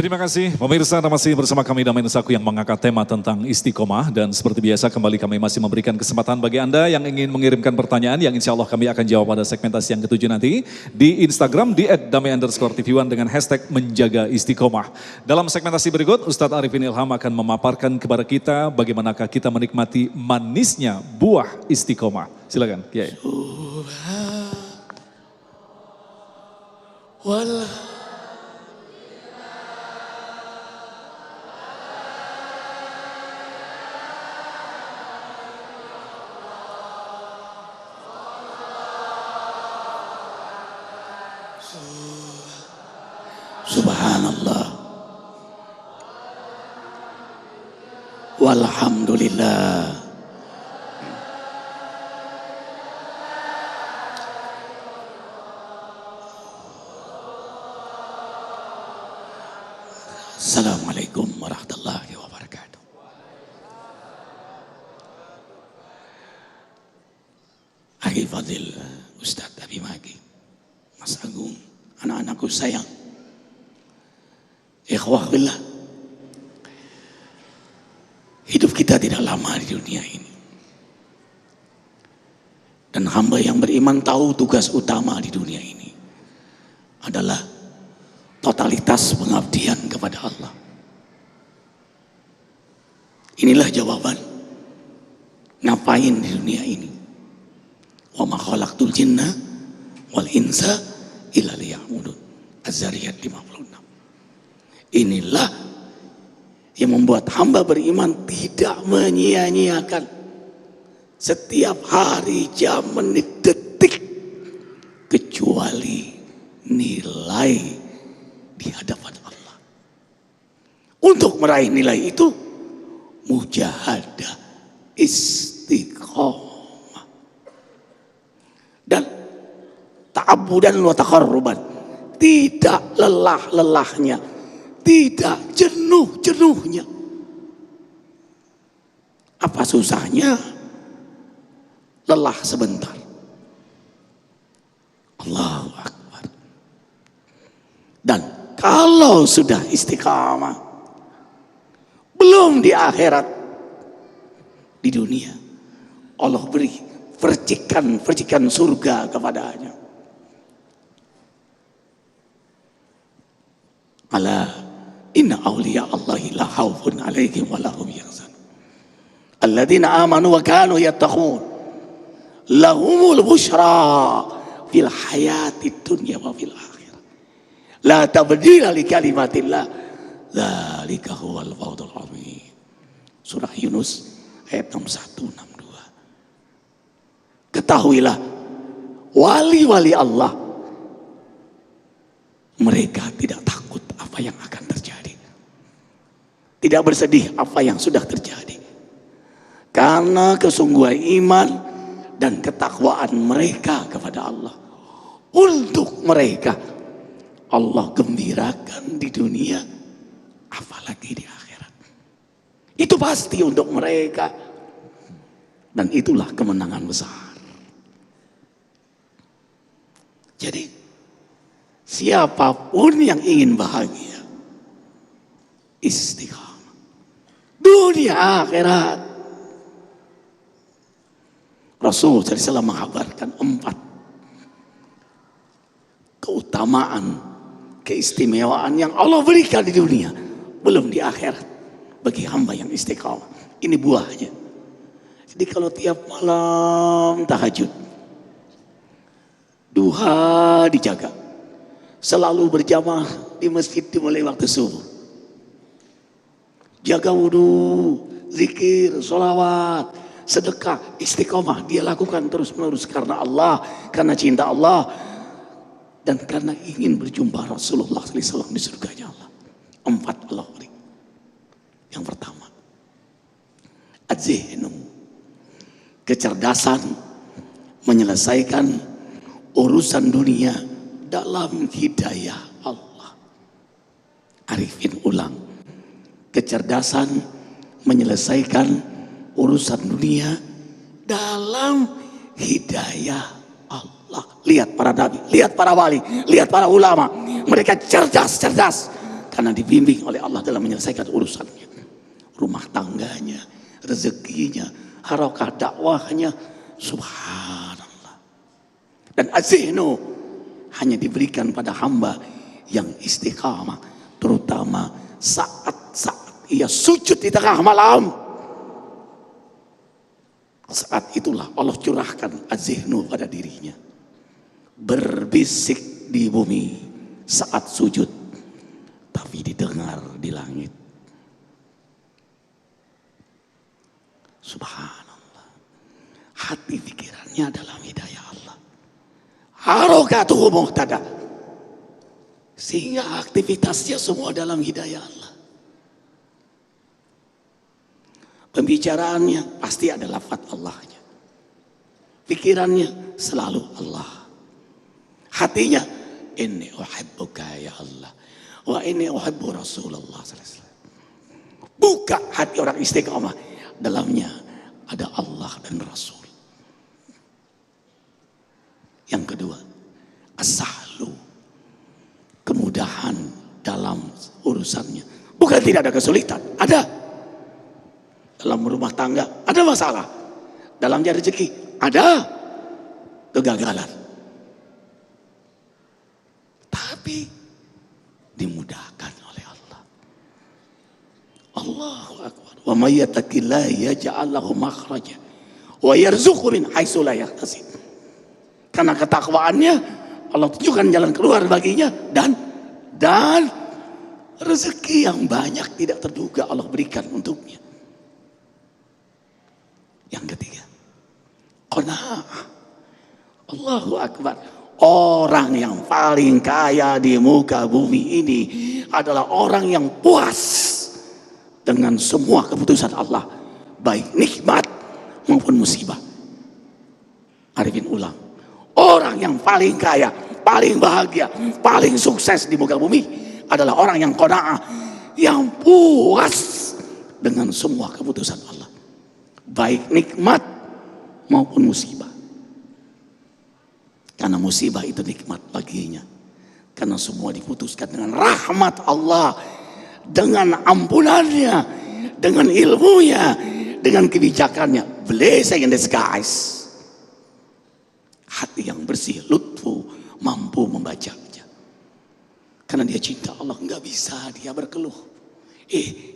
Terima kasih pemirsa, masih bersama kami Damai Nusaku yang mengangkat tema tentang istiqomah. Dan seperti biasa kembali kami masih memberikan kesempatan bagi Anda yang ingin mengirimkan pertanyaan yang insya Allah kami akan jawab pada segmentasi yang ketujuh nanti di Instagram di @damai_tv1 dengan hashtag menjaga istiqomah. Dalam segmentasi berikut Ustadz Arifin Ilham akan memaparkan kepada kita bagaimanakah kita menikmati manisnya buah istiqomah. Silakan Kiai. Subhanallah, walhamdulillah, assalamualaikum warahmatullahi wabarakatuh. Akhi Fadil, Ustadz Abi Magi, Mas Agung, anak-anakku sayang, ikhwah billah, hidup kita tidak lama di dunia ini. Dan hamba yang beriman tahu tugas utama di dunia ini adalah totalitas pengabdian kepada Allah. Inilah jawaban ngapain di dunia ini. Wa ma khalaqtul jinna wal insa illa liya'budun. Az-Zariyat 56. Inilah yang membuat hamba beriman tidak menyia-nyiakan setiap hari, jam, menit, detik, kecuali nilai di hadapan Allah. Untuk meraih nilai itu, mujahadah, istiqomah, dan ta'abudan wa taqarruban, tidak lelah-lelahnya, tidak jenuh-jenuhnya. Apa susahnya lelah sebentar? Allahu Akbar. Dan kalau sudah istiqamah, belum di akhirat, di dunia Allah beri percikan-percikan surga kepadanya. Ala inna awliya Allahi la khawfun alaihim wa lahum yahzanun alladzina amanu wa kanu yattaqun lahumul busyra fil hayati dunya wa fil akhirah la tabdila li kalimatillah dzalika huwal fawzul azim. Surah Yunus ayat 61-62. Ketahuilah wali-wali Allah, mereka tidak takut apa yang akan terjadi, tidak bersedih apa yang sudah terjadi, karena kesungguhan iman dan ketakwaan mereka kepada Allah. Untuk mereka Allah gembirakan di dunia, apalagi di akhirat. Itu pasti untuk mereka, dan itulah kemenangan besar. Jadi siapapun yang ingin bahagia, istiqamah, dunia akhirat. Rasul SAW mengabarkan 4 keutamaan, keistimewaan yang Allah berikan di dunia, belum di akhirat, bagi hamba yang istiqamah. Ini buahnya. Jadi kalau tiap malam tahajud, duha dijaga, selalu berjamaah di masjid dimulai waktu subuh, jaga wudhu, zikir, sholawat, sedekah, istiqomah dia lakukan terus menerus karena Allah, karena cinta Allah, dan karena ingin berjumpa Rasulullah SAW di surganya Allah. 4 Allah beri. Yang pertama, az-zihnu, kecerdasan menyelesaikan urusan dunia dalam hidayah Allah. Arifin ulang, kecerdasan menyelesaikan urusan dunia dalam hidayah Allah. Lihat para nabi, lihat para wali, lihat para ulama, mereka cerdas karena dibimbing oleh Allah dalam menyelesaikan urusannya. Rumah tangganya, rezekinya, harakah dakwahnya, subhanallah. Dan az-zihnu hanya diberikan pada hamba yang istiqamah, terutama saat-saat ia sujud di tengah malam. Saat itulah Allah curahkan az-zihnu pada dirinya. Berbisik di bumi saat sujud, tapi didengar di langit. Subhanallah. Hati pikirannya dalam hidayah Allah. Harakatuhu muqtada. Sehingga aktivitasnya semua dalam hidayah Allah. Pembicaraannya pasti ada lafaz Allahnya. Pikirannya selalu Allah. Hatinya, inni uhibbuka ya Allah. Wa inni uhibbu Rasulullah sallallahu alaihi wasallam. Buka hati orang istiqamah. Dalamnya ada Allah dan Rasul. Yang kedua, as-sahlu. Kemudahan dalam urusannya. Bukan tidak ada kesulitan, ada. Dalam rumah tangga ada masalah. Dalam rezeki ada kegagalan. Tapi dimudahkan oleh Allah. Allahu akbar. Wa may yattaqillaha yaj'al lahu makhraja wa yarzuqhu min haitsu la yahtasib. Karena ketakwaannya Allah tunjukkan jalan keluar baginya dan rezeki yang banyak tidak terduga Allah berikan untuknya. Yang ketiga, qanaah. Allahu akbar. Orang yang paling kaya di muka bumi ini adalah orang yang puas dengan semua keputusan Allah, baik nikmat maupun musibah. Arifin ulang. Orang yang paling kaya, paling bahagia, paling sukses di muka bumi adalah orang yang qanaah, yang puas dengan semua keputusan Allah, baik nikmat maupun musibah. Karena musibah itu nikmat baginya. Karena semua diputuskan dengan rahmat Allah, dengan ampunannya, dengan ilmunya, dengan kebijakannya. Blessing in disguise. Hati yang bersih, lutfu, mampu membacanya. Karena dia cinta Allah, nggak bisa dia berkeluh.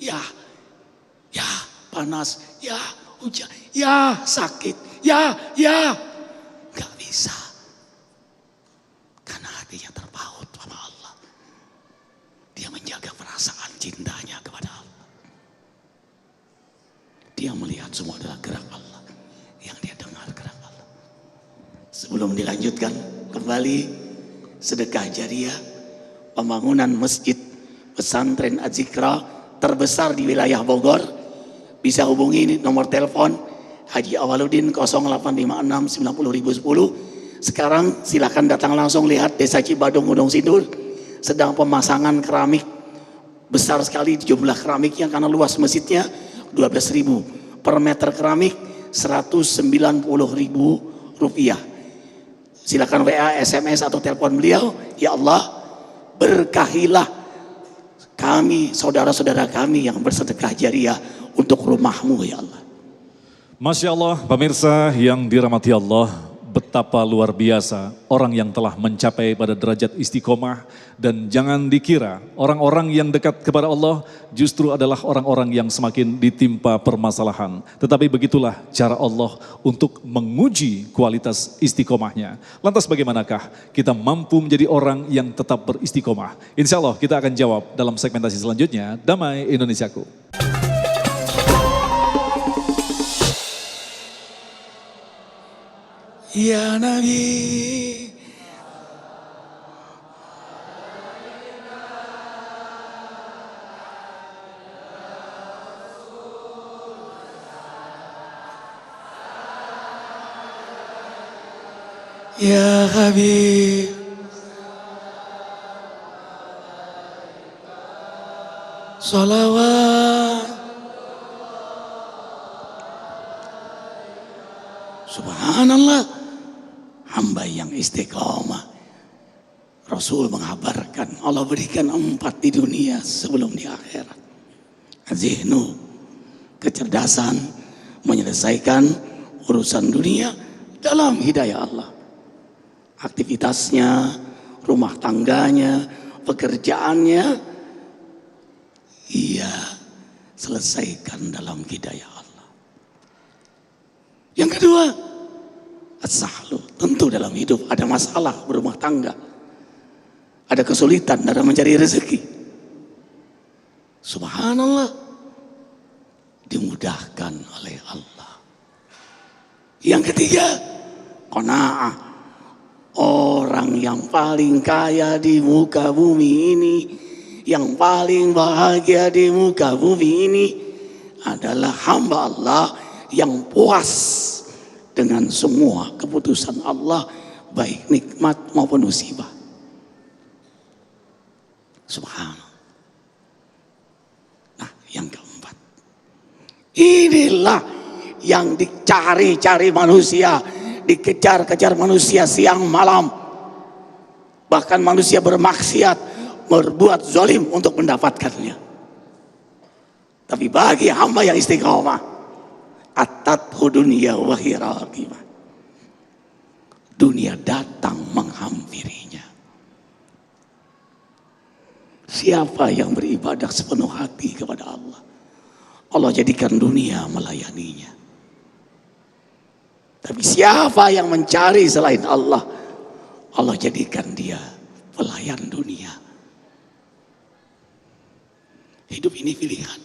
Ya panas, ya hujan, ya sakit, ya, nggak bisa. Karena hatinya terpaut sama Allah. Dia menjaga perasaan cintanya kepada Allah. Dia melihat semua adalah gerak Allah. Yang dia dengar gerak Allah. Sebelum dilanjutkan kembali sedekah jariah, pembangunan masjid pesantren Az-Zikra terbesar di wilayah Bogor. Bisa hubungi nomor telepon Haji Awaludin 0856 90010. Sekarang silakan datang langsung lihat Desa Cibadung Gunung Sindur sedang pemasangan keramik besar sekali. Jumlah keramiknya karena luas masjidnya 12.000 per meter keramik, 190.000 rupiah. Silakan WA, SMS atau telepon beliau. Ya Allah, berkahilah kami, saudara-saudara kami yang bersedekah jariah untuk rumahmu ya Allah. Masya Allah, pemirsa yang dirahmati Allah, betapa luar biasa orang yang telah mencapai pada derajat istiqomah. Dan jangan dikira orang-orang yang dekat kepada Allah justru adalah orang-orang yang semakin ditimpa permasalahan. Tetapi begitulah cara Allah untuk menguji kualitas istiqomahnya. Lantas bagaimanakah kita mampu menjadi orang yang tetap beristiqomah? Insya Allah kita akan jawab dalam segmentasi selanjutnya. Damai Indonesiaku. Ya Nabi, Ya Habib, salawat. Subhanallah. Hamba yang istiqomah, Rasul mengabarkan Allah berikan 4 di dunia sebelum di akhirat. Zihnu, kecerdasan menyelesaikan urusan dunia dalam hidayah Allah. Aktivitasnya, rumah tangganya, pekerjaannya, ia selesaikan dalam hidayah Allah. Yang kedua, as-sahlu, tentu dalam hidup ada masalah berumah tangga, ada kesulitan dalam mencari rezeki. Subhanallah, dimudahkan oleh Allah. Yang ketiga, qanaah, orang yang paling kaya di muka bumi ini, yang paling bahagia di muka bumi ini adalah hamba Allah yang puas dengan semua keputusan Allah, baik nikmat maupun musibah. Subhanallah. Nah, yang keempat, inilah yang dicari-cari manusia, dikejar-kejar manusia siang malam. Bahkan manusia bermaksiat, berbuat zalim untuk mendapatkannya. Tapi bagi hamba yang istiqomah, atathu dunya wa hiya raqibah, dunia datang menghampirinya. Siapa yang beribadah sepenuh hati kepada Allah, Allah jadikan dunia melayaninya. Tapi siapa yang mencari selain Allah, Allah jadikan dia pelayan dunia. Hidup ini pilihan.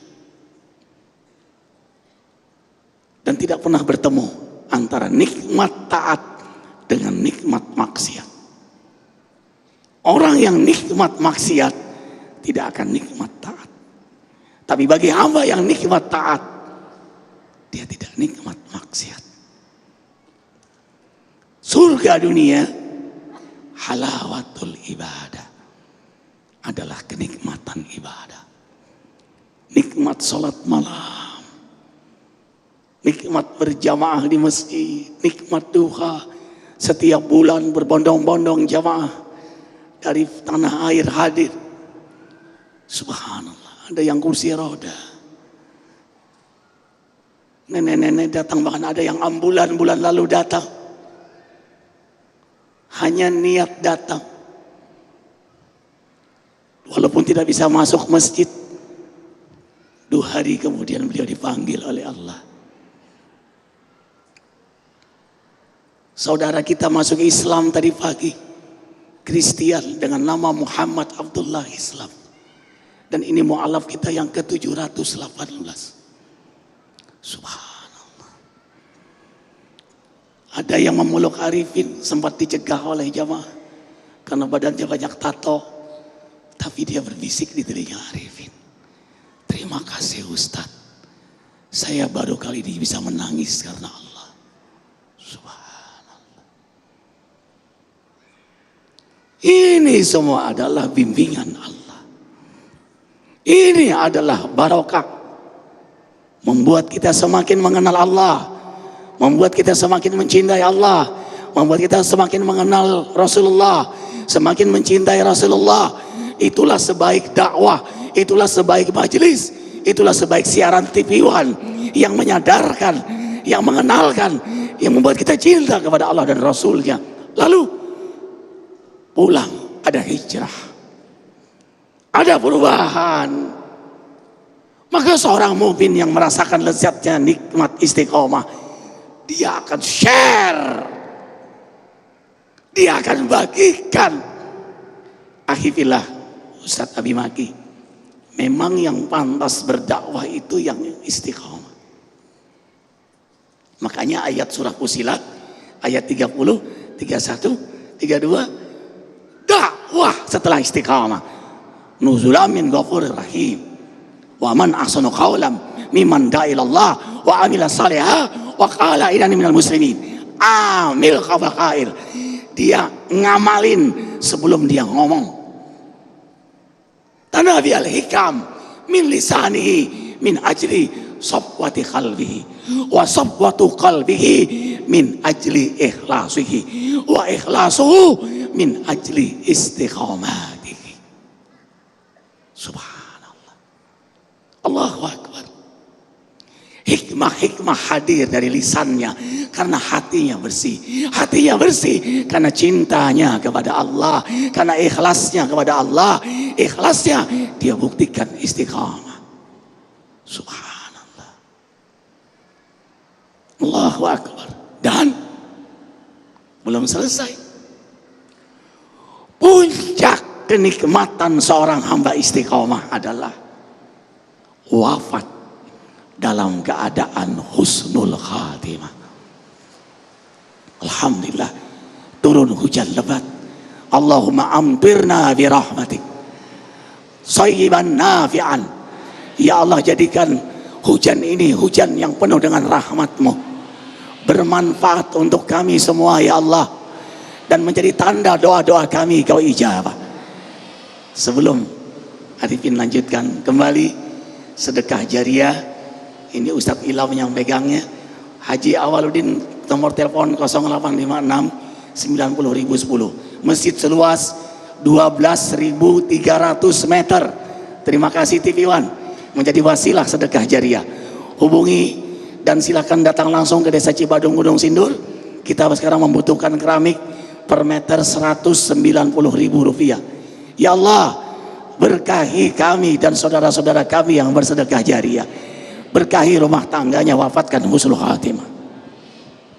Dan tidak pernah bertemu antara nikmat taat dengan nikmat maksiat. Orang yang nikmat maksiat tidak akan nikmat taat. Tapi bagi hamba yang nikmat taat, dia tidak nikmat maksiat. Surga dunia, halawatul ibadah, adalah kenikmatan ibadah. Nikmat sholat malam, nikmat berjamaah di masjid, nikmat duha, setiap bulan berbondong-bondong jamaah dari tanah air hadir. Subhanallah, ada yang kursi roda, nenek-nenek datang, bahkan ada yang ambulan bulan lalu datang, hanya niat datang, walaupun tidak bisa masuk masjid. 2 hari kemudian beliau dipanggil oleh Allah. Saudara kita masuk Islam tadi pagi, Kristen dengan nama Muhammad Abdullah Islam. Dan ini mu'alaf kita yang ke-718. Subhanallah. Ada yang memeluk Arifin, sempat dicegah oleh jamaah karena badannya banyak tato. Tapi dia berbisik di telinga Arifin, "Terima kasih Ustadz, saya baru kali ini bisa menangis karena Allah." Subhanallah. Ini semua adalah bimbingan Allah. Ini adalah barokah, membuat kita semakin mengenal Allah, membuat kita semakin mencintai Allah, membuat kita semakin mengenal Rasulullah, semakin mencintai Rasulullah. Itulah sebaik dakwah, itulah sebaik majelis, itulah sebaik siaran TV One yang menyadarkan, yang mengenalkan, yang membuat kita cinta kepada Allah dan Rasulnya. Lalu pulang, ada hijrah, ada perubahan. Maka seorang mukmin yang merasakan lezatnya nikmat istiqomah, dia akan share, dia akan bagikan. Akhirnya Ustadz Abi Maki, memang yang pantas berdakwah itu yang istiqomah. Makanya ayat surah Fusilat ayat 30, 31, 32, dakwah setelah istiqamah. Nuzulan min ghafurir rahim. Wa man ahsanu qawlan mimman da'a ila Allah wa amila salihah wa qala innani minal muslimin. Amil qabaqair. Dia ngamalin sebelum dia ngomong. Tanabi al-hikam min lisanihi min ajli safwati qalbihi wa safwatu qalbihi min ajli ikhlasihi wa ikhlasuhu min ajli istiqamatihi. Subhanallah. Allahu Akbar. Hikmah-hikmah hadir dari lisannya karena hatinya bersih. Hatinya bersih karena cintanya kepada Allah, karena ikhlasnya kepada Allah. Ikhlasnya dia buktikan istiqamah. Subhanallah. Allahu Akbar. Dan belum selesai. Puncak kenikmatan seorang hamba istiqamah adalah wafat dalam keadaan husnul khatimah. Alhamdulillah, turun hujan lebat. Allahumma amtirna bi rahmatik sayyiban nafi'an. Ya Allah, jadikan hujan ini hujan yang penuh dengan rahmat-Mu, bermanfaat untuk kami semua ya Allah, dan menjadi tanda doa-doa kami Kau ijabah. Sebelum Arifin lanjutkan kembali sedekah jariah, ini Ustadz Ilham yang pegangnya. Haji Awaludin, nomor telepon 0856 90.010. Masjid seluas 12.300 meter. Terima kasih TV One menjadi wasilah sedekah jariah. Hubungi dan silakan datang langsung ke Desa Cibadung Gunung Sindur. Kita sekarang membutuhkan keramik per meter Rp190.000. Ya Allah, berkahi kami dan saudara-saudara kami yang bersedekah jariah. Berkahi rumah tangganya, wafatkan husnul khatimah.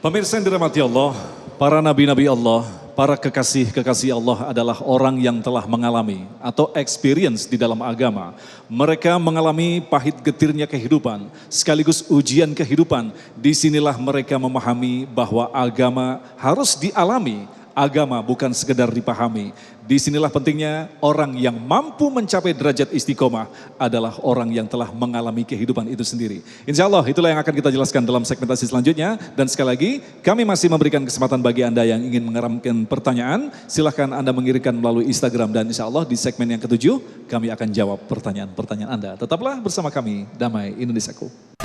Pemirsa yang dirahmati Allah, para nabi-nabi Allah, para kekasih-kekasih Allah adalah orang yang telah mengalami atau experience di dalam agama. Mereka mengalami pahit getirnya kehidupan, sekaligus ujian kehidupan. Disinilah mereka memahami bahwa agama harus dialami. Agama bukan sekedar dipahami. Disinilah pentingnya orang yang mampu mencapai derajat istiqomah adalah orang yang telah mengalami kehidupan itu sendiri. Insya Allah itulah yang akan kita jelaskan dalam segmentasi selanjutnya. Dan sekali lagi kami masih memberikan kesempatan bagi Anda yang ingin mengirimkan pertanyaan. Silahkan Anda mengirimkan melalui Instagram, dan insya Allah di segmen yang ke-7 kami akan jawab pertanyaan-pertanyaan Anda. Tetaplah bersama kami, Damai Indonesiaku.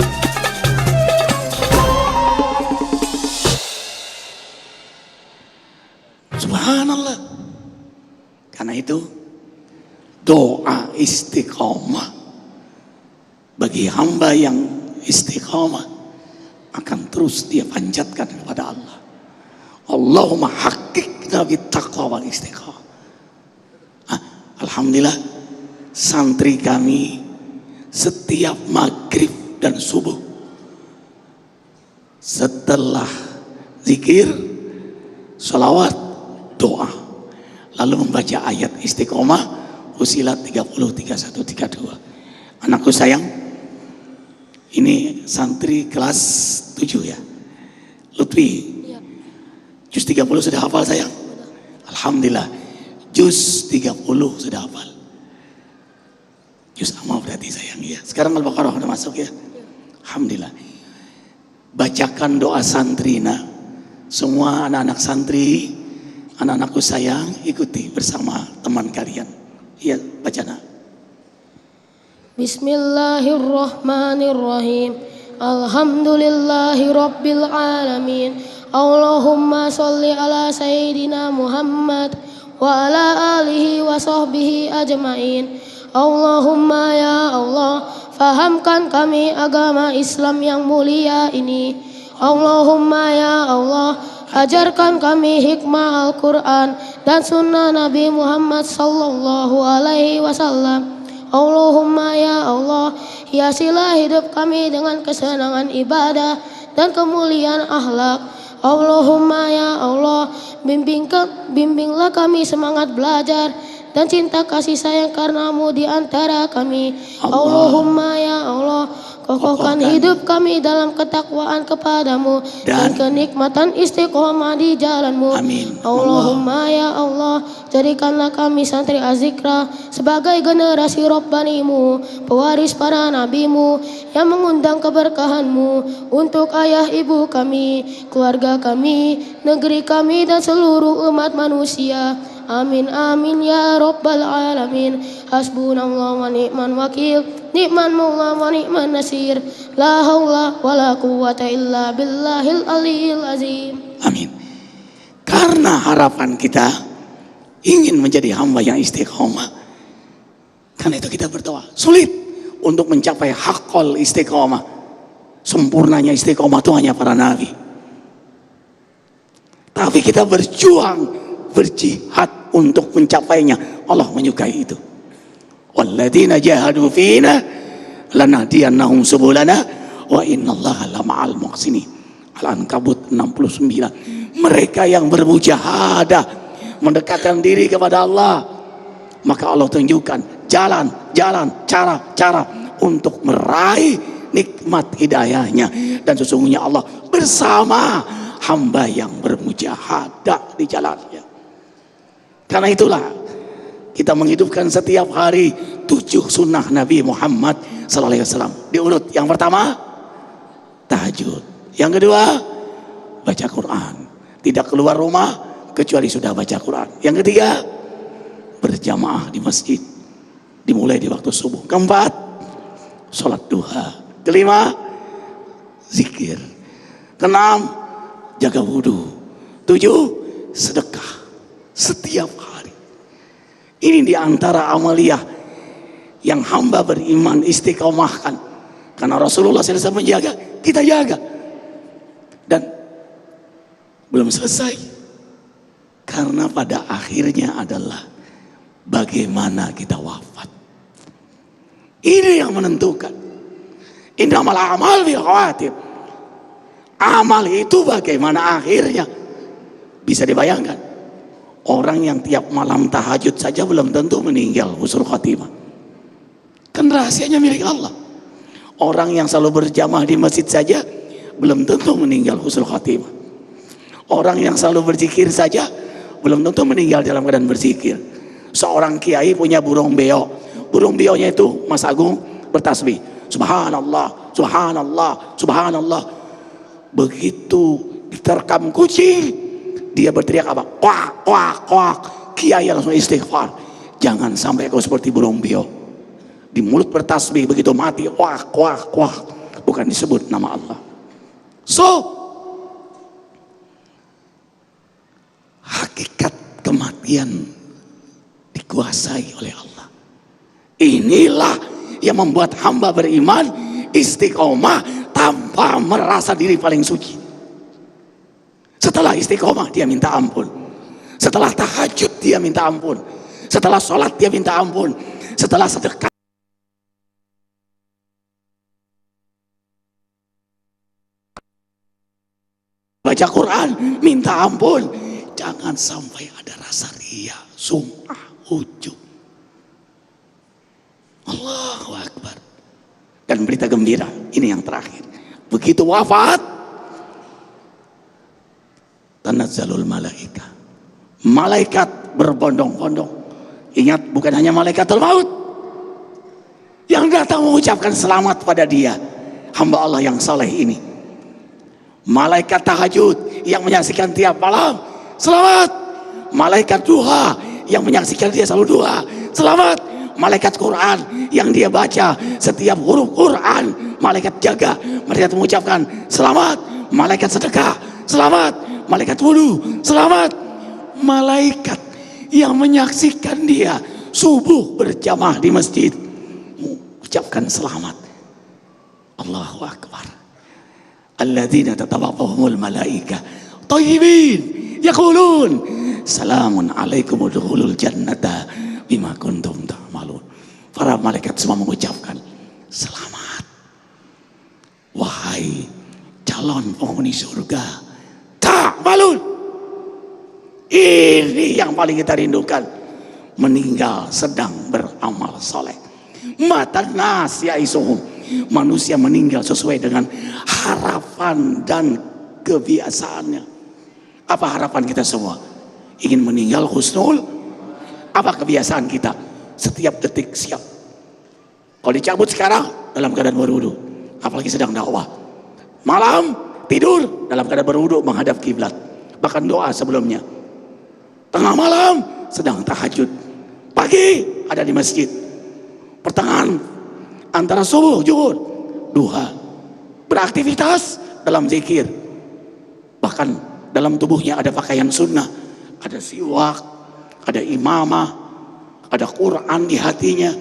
Subhanallah. Karena itu doa istiqomah bagi hamba yang istiqomah akan terus dia panjatkan kepada Allah. Allahumma haqiqna bittaqwa wal istiqomah. Alhamdulillah, santri kami setiap maghrib dan subuh setelah zikir, salawat, doa, lalu membaca ayat istiqomah, Fussilat 30, 31, 32. Anakku sayang, ini santri kelas 7 ya, Lutfi. Ya. Juz 30 sudah hafal sayang? Alhamdulillah, juz 30 sudah hafal. Juz amma berarti sayang ya. Sekarang Al-Baqarah sudah masuk ya. Alhamdulillah. Bacakan doa santri, nah. Semua anak-anak santri, anak-anakku sayang, ikuti bersama teman kalian. Iya, baca nak. Bismillahirrahmanirrahim. Alhamdulillahi rabbil alamin. Allahumma sholli ala sayyidina Muhammad wa ala alihi wa sahbihi ajmain. Allahumma ya Allah, fahamkan kami agama Islam yang mulia ini. Allahumma ya Allah, ajarkan kami hikmah Al-Quran dan sunnah Nabi Muhammad sallallahu alaihi wasallam. Allahumma ya Allah, hiasilah hidup kami dengan kesenangan ibadah dan kemuliaan akhlak. Allahumma ya Allah, bimbinglah kami semangat belajar dan cinta kasih sayang karenamu di antara kami. Allahumma ya Allah, kokohkan hidup kami dalam ketakwaan kepadamu dan kenikmatan istiqomah di jalanmu. Amin. Allahumma ya Allah, jadikanlah kami santri Azikra sebagai generasi Rabbanimu, pewaris para nabimu yang mengundang keberkahanmu untuk ayah ibu kami, keluarga kami, negeri kami dan seluruh umat manusia. Amin amin ya rabbal alamin. Hasbunallah wa ni'man wakil, ni'man maula wa ni'man nasir. La haula wa la quwwata illa billahil aliyil azim. Amin. Karena harapan kita ingin menjadi hamba yang istiqomah. Karena itu kita berdoa. Sulit untuk mencapai haqqul istiqomah. Sempurnanya istiqomah itu hanya para nabi. Tapi kita berjuang, berjihad untuk mencapainya. Allah menyukai itu. Walladzina jahadu fina lanahdiyannahum subulana wa innallaha lama'al muhsinin. Al-Ankabut 69. Mereka yang bermujahadah mendekatkan diri kepada Allah, maka Allah tunjukkan jalan, cara untuk meraih nikmat hidayahnya. Dan sesungguhnya Allah bersama hamba yang bermujahadah di jalannya. Karena itulah kita menghidupkan setiap hari 7 sunnah Nabi Muhammad SAW. Diurut, yang pertama tahajud, yang kedua baca Quran, tidak keluar rumah kecuali sudah baca Quran, yang ketiga berjamaah di masjid dimulai di waktu subuh, keempat sholat duha, kelima zikir, keenam jaga wudhu, 7 sedekah setiap hari. Ini diantara amaliyah yang hamba beriman istiqomahkan. Karena Rasulullah SAW menjaga, kita jaga. Dan belum selesai. Karena pada akhirnya adalah bagaimana kita wafat. Ini yang menentukan. Innamal a'mal bil khawatir. Amal itu bagaimana akhirnya. Bisa dibayangkan. Orang yang tiap malam tahajud saja belum tentu meninggal husnul khatimah. Kan rahasianya milik Allah. Orang yang selalu berjamaah di masjid saja belum tentu meninggal husnul khatimah. Orang yang selalu berzikir saja belum tentu meninggal dalam keadaan berzikir. Seorang kiai punya burung beo. Burung beonya itu, Mas Agung, bertasbih. Subhanallah, subhanallah, subhanallah. Begitu diterkam kucing, dia berteriak apa? Kuak, kuak, kuak. Kiai langsung istighfar. Jangan sampai kau seperti burung beo. Di mulut bertasbih, begitu mati, kuak, kuak, kuak. Bukan disebut nama Allah. So, hakikat kematian dikuasai oleh Allah. Inilah yang membuat hamba beriman istiqomah tanpa merasa diri paling suci. Setelah istiqomah dia minta ampun. Setelah tahajud dia minta ampun. Setelah sholat dia minta ampun. Setelah sedekah baca Quran minta ampun. Jangan sampai ada rasa riya, sum'ah, ujub. Allahu Akbar. Dan berita gembira, ini yang terakhir. Begitu wafat, tanazzalul malaika. Malaikat berbondong-bondong. Ingat, bukan hanya malaikatul maut yang datang mengucapkan selamat pada dia, hamba Allah yang saleh ini. Malaikat tahajud yang menyaksikan tiap malam, selamat. Malaikat duha yang menyaksikan dia selalu duha, selamat. Malaikat Quran yang dia baca setiap huruf Quran, malaikat jaga, malaikat mengucapkan selamat. Malaikat sedekah, selamat. Malaikat wudu, selamat. Malaikat yang menyaksikan dia subuh berjamaah di masjid, mengucapkan selamat. Allahu Akbar. Alladzina tatawaffahumul malaika thayyibin yaqulun salamun alaikum udkhulul jannata bima kuntum ta'malun. Para malaikat semua mengucapkan selamat. Wahai calon penghuni surga, ta'malun. Ini yang paling kita rindukan. Meninggal sedang beramal soleh. Matan nas ya'isuhum. Manusia meninggal sesuai dengan harapan dan kebiasaannya. Apa harapan kita semua? Ingin meninggal husnul. Apa kebiasaan kita? Setiap detik siap. Kalau dicabut sekarang dalam keadaan berwudu, apalagi sedang dakwah. Malam tidur dalam keadaan berwudu menghadap kiblat. Bahkan doa sebelumnya. Tengah malam sedang tahajud. Pagi ada di masjid. Pertengahan antara subuh, zuhur, duha, beraktivitas dalam zikir. Bahkan dalam tubuhnya ada pakaian sunnah, ada siwak, ada imamah, ada Quran di hatinya,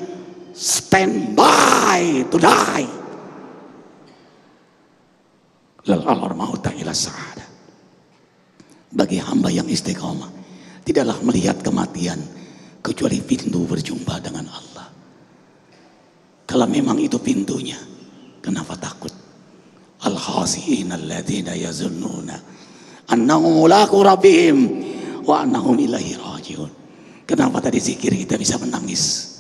stand by to die. Lal alar mauta ila sa'ada. Bagi hamba yang istiqomah, tidaklah melihat kematian kecuali pintu berjumpa dengan Allah. Kalau memang itu pintunya, kenapa takut? Al-khasi'in alladzina yazunnuna annahum mulaqu rabbihim wa annahum ilaihi raji'un. Kenapa tadi zikir kita bisa menangis?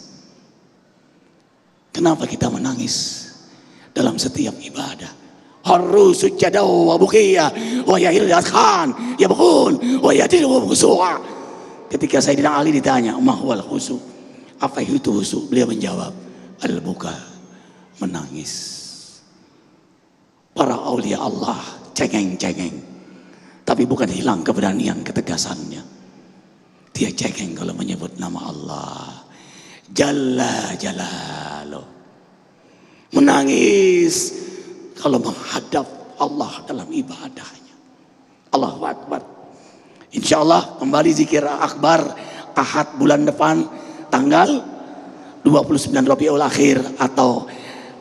Kenapa kita menangis dalam setiap ibadah? Harru sujadaw wa bukiya wa yahillat khan yabkhun wa yadilu wa khusu'a. Ketika Sayyidina Ali ditanya, "Mahwal khusu?" Apa itu khusu? Beliau menjawab, "Al-buka," menangis. Para aulia Allah cengeng-cengeng, tapi bukan hilang keberanian ketegasannya. Dia cengeng kalau menyebut nama Allah Jalla Jalaluh. Menangis kalau menghadap Allah dalam ibadahnya. Allahu Akbar. Insya Allah kembali zikir akbar Ahad bulan depan tanggal 29 Rabiul Akhir atau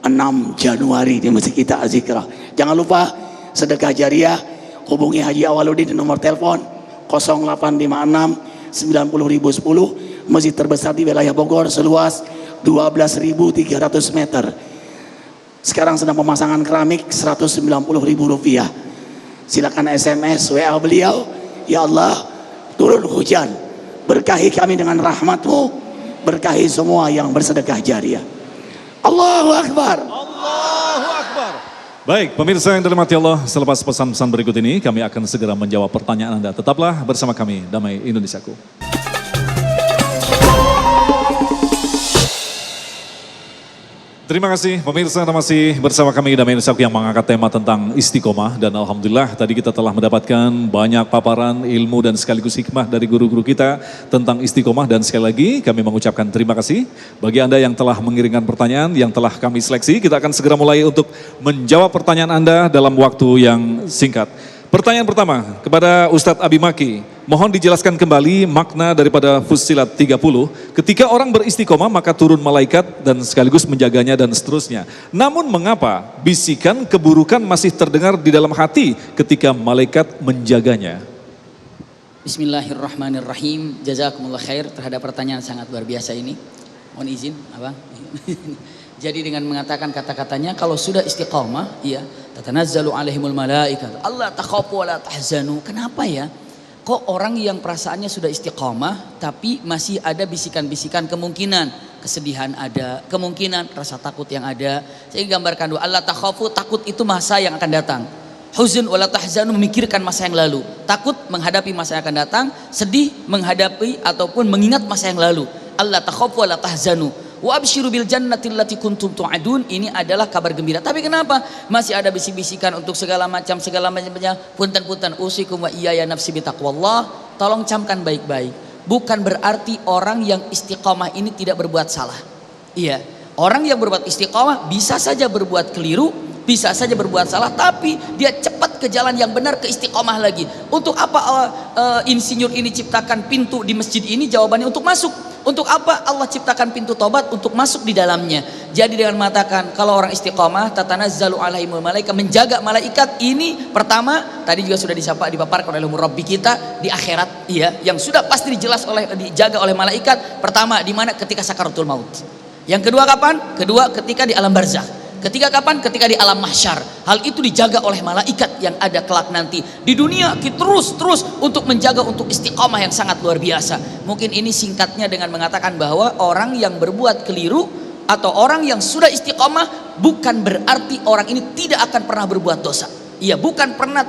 6 Januari di masjid kita Azikra. Jangan lupa sedekah jariah, hubungi Haji Awaludin di nomor telepon 0856 90.010, masjid terbesar di wilayah Bogor seluas 12.300 meter. Sekarang sedang pemasangan keramik 190.000 rupiah. Silakan SMS WA beliau, "Ya Allah, turun hujan, berkahi kami dengan rahmat-Mu, berkahi semua yang bersedekah jariah." Allahu Akbar. Allahu Akbar. Baik, pemirsa yang dirahmati Allah, selepas pesan-pesan berikut ini kami akan segera menjawab pertanyaan Anda. Tetaplah bersama kami, Damai Indonesiaku. Terima kasih pemirsa, masih bersama kami Damai Indonesiaku yang mengangkat tema tentang istiqomah. Dan Alhamdulillah tadi kita telah mendapatkan banyak paparan ilmu dan sekaligus hikmah dari guru-guru kita tentang istiqomah. Dan sekali lagi kami mengucapkan terima kasih bagi Anda yang telah mengirimkan pertanyaan yang telah kami seleksi. Kita akan segera mulai untuk menjawab pertanyaan Anda dalam waktu yang singkat. Pertanyaan pertama kepada Ustadz Abi Maki, mohon dijelaskan kembali makna daripada Fussilat 30. Ketika orang beristiqomah maka turun malaikat dan sekaligus menjaganya dan seterusnya. Namun mengapa bisikan keburukan masih terdengar di dalam hati ketika malaikat menjaganya? Bismillahirrahmanirrahim. Jazakumullah khair terhadap pertanyaan sangat luar biasa ini. Mohon izin, apa? Jadi dengan mengatakan kata-katanya kalau sudah istiqamah, ya, tatanazzalu alaihimul malaikat. Allah takhafu wa la tahzanu. Kenapa ya? Kok orang yang perasaannya sudah istiqamah tapi masih ada bisikan-bisikan kemungkinan kesedihan ada, kemungkinan rasa takut yang ada. Saya gambarkan dulu, Allah takhafu, takut itu masa yang akan datang. Huzn wa la tahzanu, memikirkan masa yang lalu. Takut menghadapi masa yang akan datang, sedih menghadapi ataupun mengingat masa yang lalu. Allah takhafu wa la tahzanu. Wa absyiru bil jannati allati kuntum tu'adun. Ini adalah kabar gembira. Tapi kenapa masih ada bisik-bisikan untuk segala macamnya? Punten-punten, usikum wa iyaya nafsi bitaqwallah. Tolong camkan baik-baik. Bukan berarti orang yang istiqamah ini tidak berbuat salah. Iya, orang yang berbuat istiqamah bisa saja berbuat keliru, bisa saja berbuat salah, tapi dia cepat ke jalan yang benar, ke istiqamah lagi. Untuk apa insinyur ini ciptakan pintu di masjid ini? Jawabannya untuk masuk. Untuk apa Allah ciptakan pintu tobat? Untuk masuk di dalamnya. Jadi dengan mengatakan kalau orang istiqamah, tatanazzalu alaihimul malaikat, menjaga malaikat ini pertama tadi juga sudah dipaparkan oleh Murabbi kita di akhirat, iya, yang sudah pasti dijaga oleh malaikat. Pertama di mana? Ketika sakaratul maut. Yang kedua kapan? Kedua ketika di alam barzakh. Ketika kapan? Ketika di alam mahsyar. Hal itu dijaga oleh malaikat yang ada kelak nanti. Di dunia kita terus untuk menjaga untuk istiqamah yang sangat luar biasa. Mungkin ini singkatnya dengan mengatakan bahwa orang yang berbuat keliru atau orang yang sudah istiqamah bukan berarti orang ini tidak akan pernah berbuat dosa. Iya,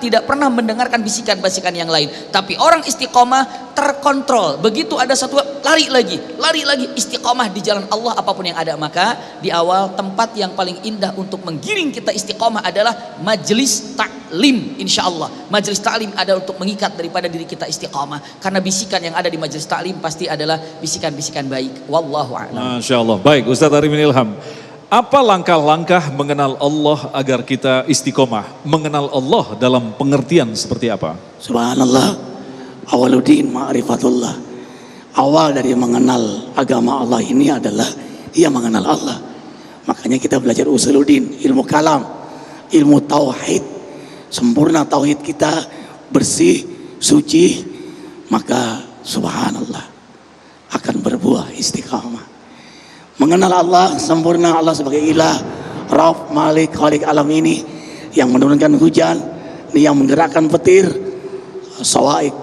tidak pernah mendengarkan bisikan-bisikan yang lain. Tapi orang istiqomah terkontrol. Begitu ada satu lari lagi istiqomah di jalan Allah apapun yang ada. Maka di awal tempat yang paling indah untuk menggiring kita istiqomah adalah majelis taklim. Insya Allah majelis taklim ada untuk mengikat daripada diri kita istiqomah. Karena bisikan yang ada di majelis taklim pasti adalah bisikan-bisikan baik. Wallahu a'lam. Masya Allah. Baik, Ustadz Arifin Ilham. Apa langkah-langkah mengenal Allah agar kita istiqomah? Mengenal Allah dalam pengertian seperti apa? Subhanallah, Awaludin ma'rifatullah. awal dari mengenal agama Allah ini adalah dia mengenal Allah. Makanya kita belajar usuluddin, ilmu kalam, ilmu tauhid. Sempurna tauhid kita, bersih, suci, maka subhanallah akan berbuah istiqamah. Mengenal Allah sempurna, Allah sebagai ilah, Rabb, Malik, Khalik alam ini, yang menurunkan hujan, yang menggerakkan petir, sawaik.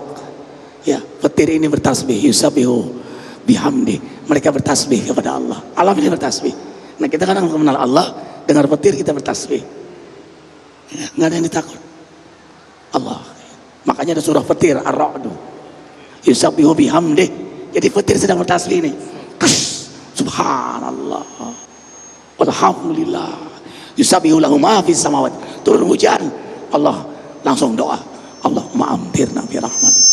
Ya, petir ini bertasbih, yusabihu bihamdi. Mereka bertasbih kepada Allah. Alam ini bertasbih. Nah, kita kadang mengenal Allah, dengar petir kita bertasbih. Ya, nggak ada yang ditakut. Allah. Makanya ada surah petir, Ar-Ra'du. Yusabihu bihamdi. Jadi petir sedang bertasbih ini. Kash, subhanallah. Alhamdulillah. Yusabihu lahu ma fis samawati. Turun hujan, Allah langsung doa. Allahumma amtirna bi rahmatik.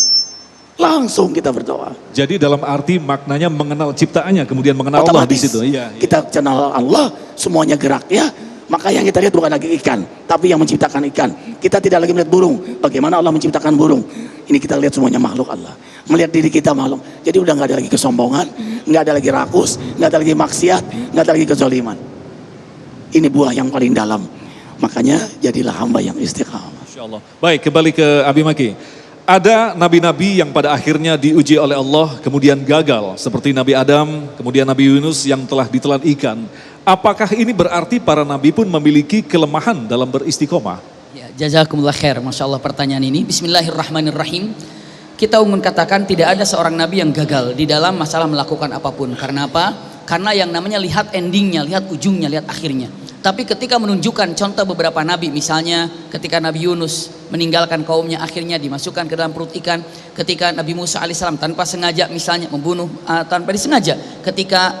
Langsung kita berdoa. Jadi dalam arti maknanya mengenal ciptaannya, kemudian mengenal Allah di situ. Iya, iya. Kita kenal Allah, semuanya gerak ya. Maka yang kita lihat bukan lagi ikan, tapi yang menciptakan ikan. Kita tidak lagi melihat burung. Bagaimana Allah menciptakan burung? Ini kita lihat semuanya makhluk Allah. Melihat diri kita makhluk. Jadi udah nggak ada lagi kesombongan, nggak ada lagi rakus, nggak ada lagi maksiat, nggak ada lagi kezaliman. Ini buah yang paling dalam. Makanya jadilah hamba yang istiqamah. Masya Allah. Baik, kembali ke Abi Maki. Ada nabi-nabi yang pada akhirnya diuji oleh Allah kemudian gagal. Seperti Nabi Adam, kemudian Nabi Yunus yang telah ditelan ikan. Apakah ini berarti para nabi pun memiliki kelemahan dalam beristiqomah? Ya, jazakumullah khair. Masya Allah pertanyaan ini. Bismillahirrahmanirrahim. Kita umum katakan tidak ada seorang nabi yang gagal di dalam masalah melakukan apapun. Karena apa? Karena yang namanya lihat endingnya, lihat ujungnya, lihat akhirnya. Tapi ketika menunjukkan contoh beberapa nabi, misalnya ketika Nabi Yunus meninggalkan kaumnya akhirnya dimasukkan ke dalam perut ikan, ketika Nabi Musa alaihissalam tanpa sengaja misalnya membunuh tanpa disengaja, ketika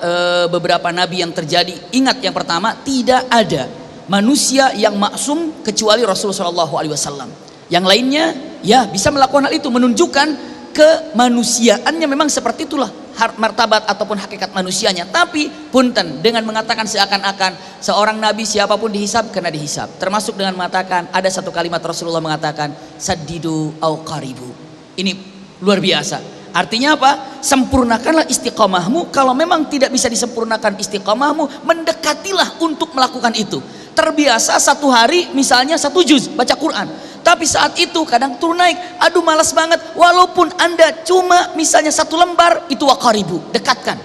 beberapa nabi yang terjadi, ingat yang pertama tidak ada manusia yang maksum kecuali Rasulullah SAW. Yang lainnya ya bisa melakukan hal itu, menunjukkan kemanusiaannya memang seperti itulah martabat ataupun hakikat manusianya. Tapi punten dengan mengatakan seakan-akan seorang nabi siapapun dihisab kena dihisab, termasuk dengan mengatakan ada satu kalimat Rasulullah mengatakan saddidu au qaribu. Ini luar biasa. Artinya apa? Sempurnakanlah istiqomahmu. Kalau memang tidak bisa disempurnakan istiqomahmu, mendekatilah untuk melakukan itu. Terbiasa satu hari misalnya 1 juz baca Quran, tapi saat itu kadang turun naik, aduh malas banget. Walaupun anda cuma misalnya 1 lembar, itu waqaribu, dekatkan.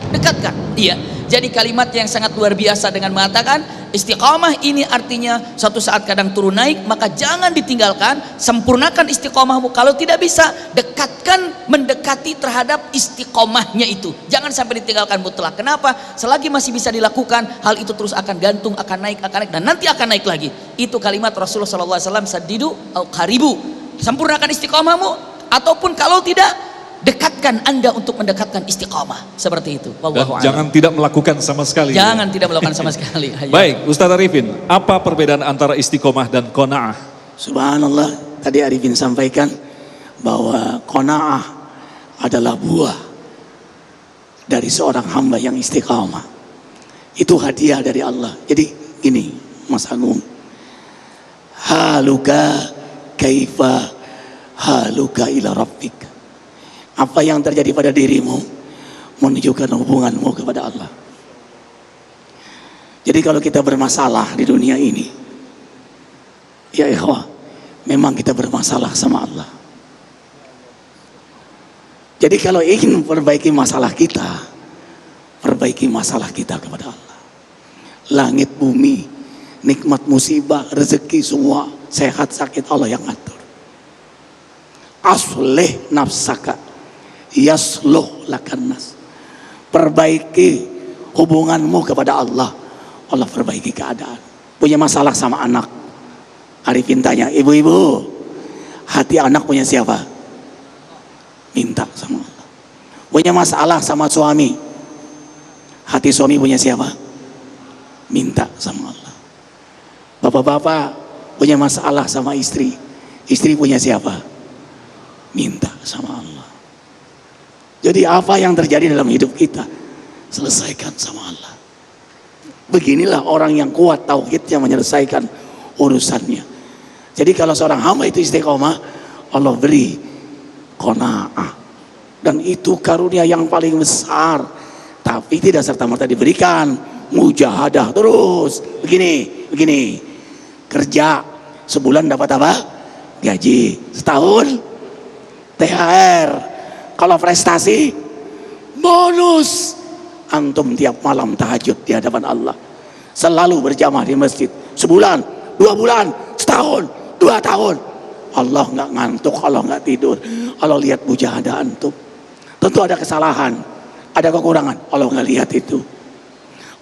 Iya. Jadi kalimat yang sangat luar biasa dengan mengatakan istiqomah ini artinya suatu saat kadang turun naik, maka jangan ditinggalkan, sempurnakan istiqomahmu. Kalau tidak bisa, dekatkan, mendekati terhadap istiqomahnya itu. Jangan sampai ditinggalkan mutlak. Kenapa? Selagi masih bisa dilakukan, hal itu terus akan gantung, akan naik, dan nanti akan naik lagi. Itu kalimat Rasulullah SAW, saddidu au qaribu. Sempurnakan istiqomahmu, ataupun kalau tidak, dekatkan anda untuk mendekatkan istiqamah. Seperti itu. Dan jangan tidak melakukan sama sekali. Jangan tidak melakukan sama sekali. Baik, Ustaz Arifin, apa perbedaan antara istiqomah dan qanaah? Subhanallah, tadi Arifin sampaikan bahwa qanaah adalah buah dari seorang hamba yang istiqamah. Itu hadiah dari Allah. Jadi ini Mas Agung, haluka kaifa haluka ila rabbik. Apa yang terjadi pada dirimu menunjukkan hubunganmu kepada Allah. Jadi kalau kita bermasalah di dunia ini, ya ikhwah, memang kita bermasalah sama Allah. Jadi kalau ingin perbaiki masalah kita kepada Allah. Langit bumi, nikmat musibah, rezeki semua, sehat sakit Allah yang atur. Aslih nafsaka yasluh lakan nas. Perbaiki hubunganmu kepada Allah, Allah perbaiki keadaan. Punya masalah sama anak, Arifin tanya, ibu-ibu, hati anak punya siapa? Minta sama Allah. Punya masalah sama suami, hati suami punya siapa? Minta sama Allah. Bapak-bapak punya masalah sama istri, istri punya siapa? Minta sama Allah. Jadi apa yang terjadi dalam hidup kita, selesaikan sama Allah. Beginilah orang yang kuat tauhidnya menyelesaikan urusannya. Jadi kalau seorang hamba itu istiqomah, Allah beri qanaah Dan itu karunia yang paling besar. Tapi tidak serta-merta diberikan. Mujahadah terus. Begini. Kerja sebulan dapat apa? Gaji. Setahun THR. Kalau prestasi bonus. Antum tiap malam tahajud di hadapan Allah. Selalu berjamaah di masjid. Sebulan, 2 bulan, setahun, 2 tahun. Allah nggak ngantuk, Allah nggak tidur. Allah lihat mujahadah antum. Tentu ada kesalahan, ada kekurangan. Allah nggak lihat itu.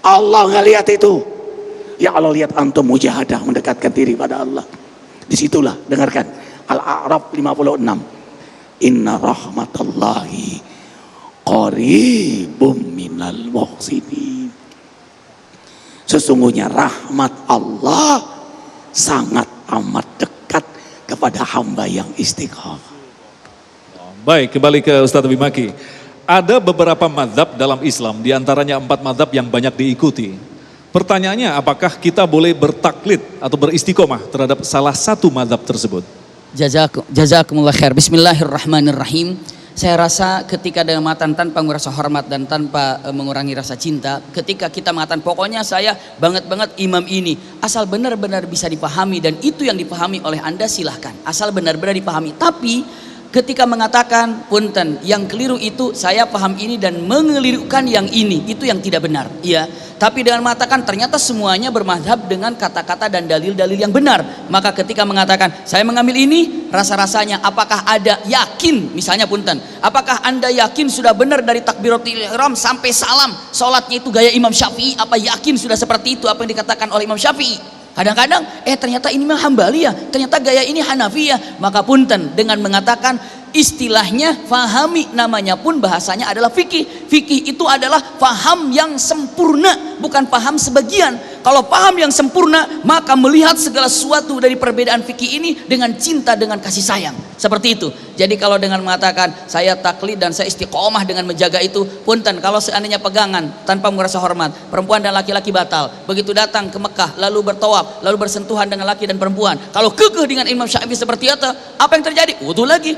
Allah nggak lihat itu. Ya Allah lihat antum mujahadah mendekatkan diri pada Allah. Disitulah dengarkan Al-A'raf 56. Inna rahmatallahi qaribum minal muhsinin. Sesungguhnya rahmat Allah sangat amat dekat kepada hamba yang istiqamah. Baik, kembali ke Ustadz Bimaki. Ada beberapa mazhab dalam Islam, diantaranya 4 mazhab yang banyak diikuti. Pertanyaannya, apakah kita boleh bertaklid atau beristiqomah terhadap salah satu mazhab tersebut? Jazakumullah khair. Bismillahirrahmanirrahim. Saya rasa ketika dengan mengatakan tanpa merasa hormat dan tanpa mengurangi rasa cinta, ketika kita mengatakan pokoknya saya banget imam ini, asal benar-benar bisa dipahami dan itu yang dipahami oleh Anda silahkan, asal benar-benar dipahami. Tapi ketika mengatakan punten, yang keliru itu saya paham ini dan mengelirukan yang ini, itu yang tidak benar. Iya. Tapi dengan mengatakan ternyata semuanya bermadhab dengan kata-kata dan dalil-dalil yang benar. Maka ketika mengatakan saya mengambil ini, rasa-rasanya apakah ada yakin, misalnya punten, apakah Anda yakin sudah benar dari takbiratul ihram sampai salam, sholatnya itu gaya Imam Syafi'i, apa yakin sudah seperti itu apa yang dikatakan oleh Imam Syafi'i? Kadang-kadang ternyata ini mah Hambaliyah, ternyata gaya ini Hanafiyah. Maka punten dengan mengatakan istilahnya fahami, namanya pun bahasanya adalah fikih. Fikih itu adalah paham yang sempurna, bukan paham sebagian. Kalau paham yang sempurna, maka melihat segala sesuatu dari perbedaan fikih ini dengan cinta, dengan kasih sayang. Seperti itu. Jadi kalau dengan mengatakan saya taklid dan saya istiqomah dengan menjaga itu, punten kalau seandainya pegangan tanpa merasa hormat, perempuan dan laki-laki batal. Begitu datang ke Mekah, lalu bertawaf, lalu bersentuhan dengan laki dan perempuan. Kalau kekeh dengan Imam Syafi'i seperti itu, apa yang terjadi? Wudu lagi.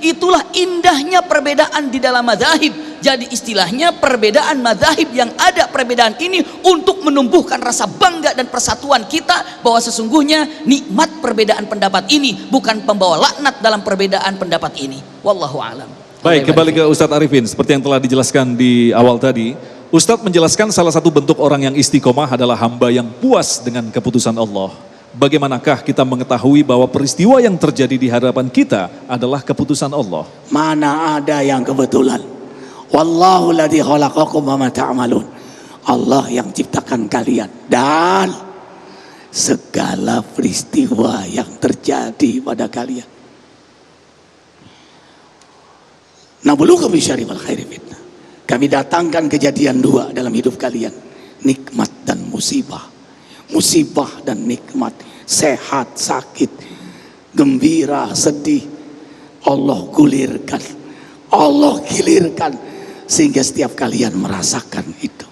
Itulah indahnya perbedaan di dalam mazahib. Jadi istilahnya perbedaan mazahib yang ada perbedaan ini untuk menumbuhkan rasa bangga dan persatuan kita bahwa sesungguhnya nikmat perbedaan pendapat ini bukan pembawa laknat dalam perbedaan pendapat ini. Wallahu a'lam. Baik, kembali ke Ustadz Arifin. Seperti yang telah dijelaskan di awal tadi, Ustadz menjelaskan salah satu bentuk orang yang istiqomah adalah hamba yang puas dengan keputusan Allah. Bagaimanakah kita mengetahui bahwa peristiwa yang terjadi di hadapan kita adalah keputusan Allah? Mana ada yang kebetulan? Wallahu ladzi khalaqakum wa ma ta'malun. Allah yang ciptakan kalian dan segala peristiwa yang terjadi pada kalian. Nabluukum bisyarri wal khairi fitnah. Kami datangkan kejadian 2 dalam hidup kalian, nikmat dan musibah. Musibah dan nikmat, sehat, sakit, gembira, sedih. Allah gulirkan, Allah gilirkan sehingga setiap kalian merasakan itu.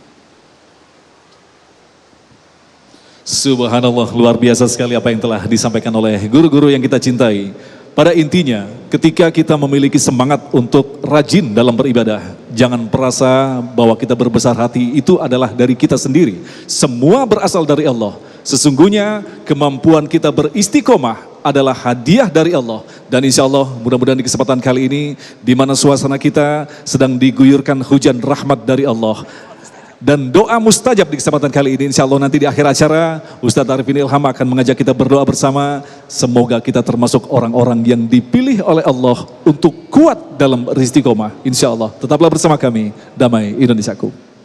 Subhanallah, luar biasa sekali apa yang telah disampaikan oleh guru-guru yang kita cintai. Pada intinya, ketika kita memiliki semangat untuk rajin dalam beribadah, jangan merasa bahwa kita berbesar hati, itu adalah dari kita sendiri. Semua berasal dari Allah. Sesungguhnya kemampuan kita beristiqomah adalah hadiah dari Allah. Dan insya Allah mudah-mudahan di kesempatan kali ini, di mana suasana kita sedang diguyurkan hujan rahmat dari Allah. Dan doa mustajab di kesempatan kali ini, insya Allah nanti di akhir acara Ustadz Arifin Ilham akan mengajak kita berdoa bersama. Semoga kita termasuk orang-orang yang dipilih oleh Allah untuk kuat dalam beristiqomah. Insya Allah tetaplah bersama kami. Damai Indonesiaku.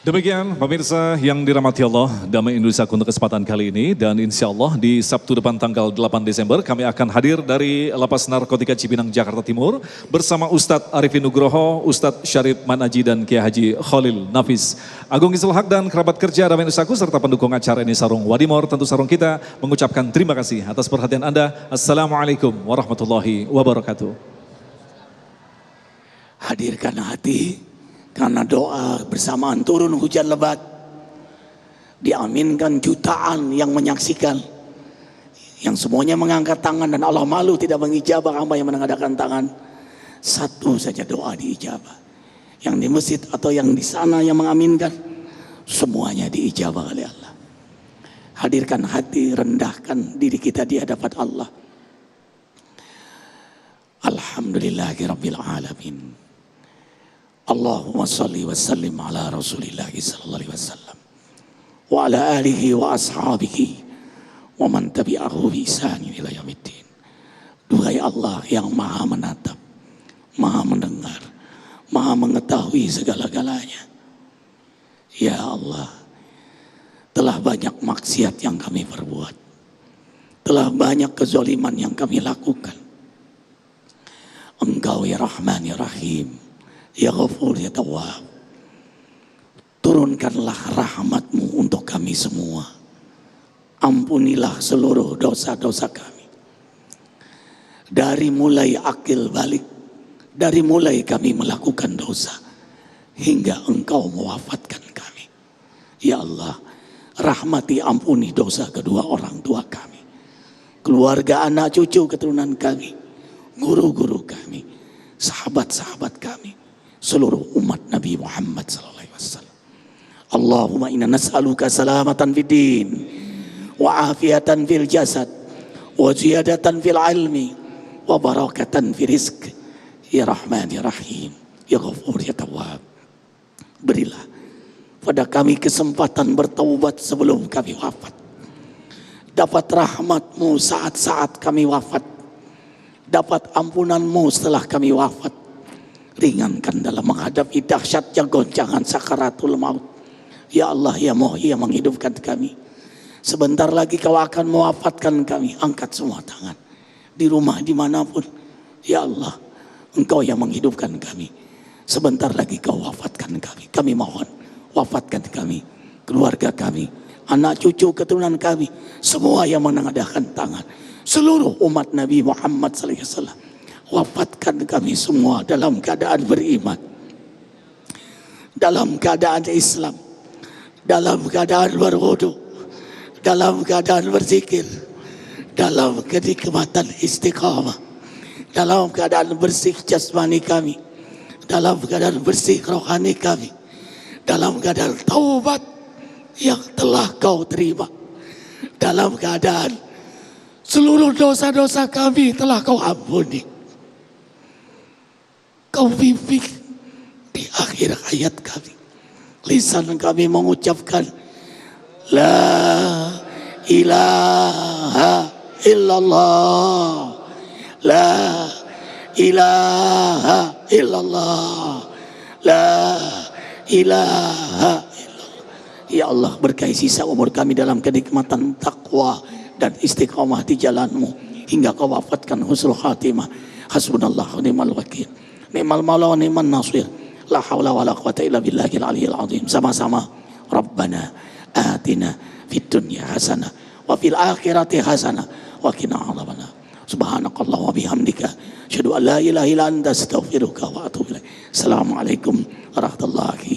Demikian pemirsa yang dirahmati Allah, Damai Indonesia untuk kesempatan kali ini, dan insya Allah di Sabtu depan tanggal 8 Desember kami akan hadir dari Lapas Narkotika Cipinang, Jakarta Timur bersama Ustadz Arifin Nugroho, Ustadz Syarif Manaji dan Kiai Haji Khalil Nafis. Agung Isul Haq dan kerabat kerja Damai Indonesia serta pendukung acara ini Sarung Wadimor, tentu Sarung kita mengucapkan terima kasih atas perhatian Anda. Assalamualaikum warahmatullahi wabarakatuh. Hadirkan hati. Karena doa bersamaan turun hujan lebat, diaminkan jutaan yang menyaksikan. Yang semuanya mengangkat tangan dan Allah malu tidak mengijabah hamba yang mengadakan tangan. Satu saja doa diijabah. Yang di masjid atau yang di sana yang mengaminkan, semuanya diijabah oleh Allah. Hadirkan hati, rendahkan diri kita di hadapan Allah. Alhamdulillahirabbil alamin. Allahumma shalli wa sallim ala Rasulillah sallallahu alaihi wasallam wa ala alihi wa ashabihi wa man tabi'ahu bi ihsan ila yaumiddin. Duhai Allah yang Maha menatap, Maha mendengar, Maha mengetahui segala-galanya. Ya Allah, telah banyak maksiat yang kami perbuat, telah banyak kezaliman yang kami lakukan. Engkau ya Rahman ya Rahim, ya Ghafur ya Tawwab, turunkanlah rahmat-Mu untuk kami semua. Ampunilah seluruh dosa-dosa kami. Dari mulai akil balik, dari mulai kami melakukan dosa, hingga Engkau mewafatkan kami. Ya Allah, rahmati ampuni dosa kedua orang tua kami, keluarga, anak, cucu, keturunan kami, guru-guru kami, sahabat-sahabat kami, seluruh umat Nabi Muhammad SAW. Allahumma inna nas'aluka salamatan fid din, wa afiatan fil jasad, wa ziyadatan fil ilmi, wa barakatan fil rizq. Ya Rahman ya Rahim, ya Ghafur ya Tawwab. Berilah pada kami kesempatan bertaubat sebelum kami wafat. Dapat rahmat-Mu saat-saat kami wafat. Dapat ampunan-Mu setelah kami wafat. Ringankan dalam menghadapi dahsyatnya goncangan sakaratul maut. Ya Allah ya Muhyi yang menghidupkan kami. Sebentar lagi Kau akan mewafatkan kami. Angkat semua tangan. Di rumah dimanapun. Ya Allah, Engkau yang menghidupkan kami. Sebentar lagi Kau wafatkan kami. Kami mohon, wafatkan kami, keluarga kami, anak cucu keturunan kami, semua yang menengadahkan tangan, seluruh umat Nabi Muhammad SAW. Wafatkan kami semua dalam keadaan beriman, dalam keadaan Islam, dalam keadaan berwudu, dalam keadaan berzikir, dalam kenikmatan istiqamah, dalam keadaan bersih jasmani kami, dalam keadaan bersih rohani kami, dalam keadaan taubat yang telah Kau terima, dalam keadaan seluruh dosa-dosa kami telah Kau ampuni. Kau bimbing di akhir hayat kami, lisan kami mengucapkan La ilaha illallah, La ilaha illallah, La ilaha illallah. Ya Allah, berkahi sisa umur kami dalam kenikmatan takwa dan istiqamah di jalan-Mu hingga Kau wafatkan husnul khatimah. Hasbunallah wa ni'mal wakil, ni'mal maula wa ni'man nasir. La haula wa la quwata illa billahil aliyyil azim. Sama-sama. Rabbana atina fid dunya hasanah wa fil akhirati hasanah wa qina adzabannar. Subhanakallah wa bihamdika asyhadu an la ilaha illa anta astaghfiruka wa atubu ilaik. Assalamualaikum warahmatullahi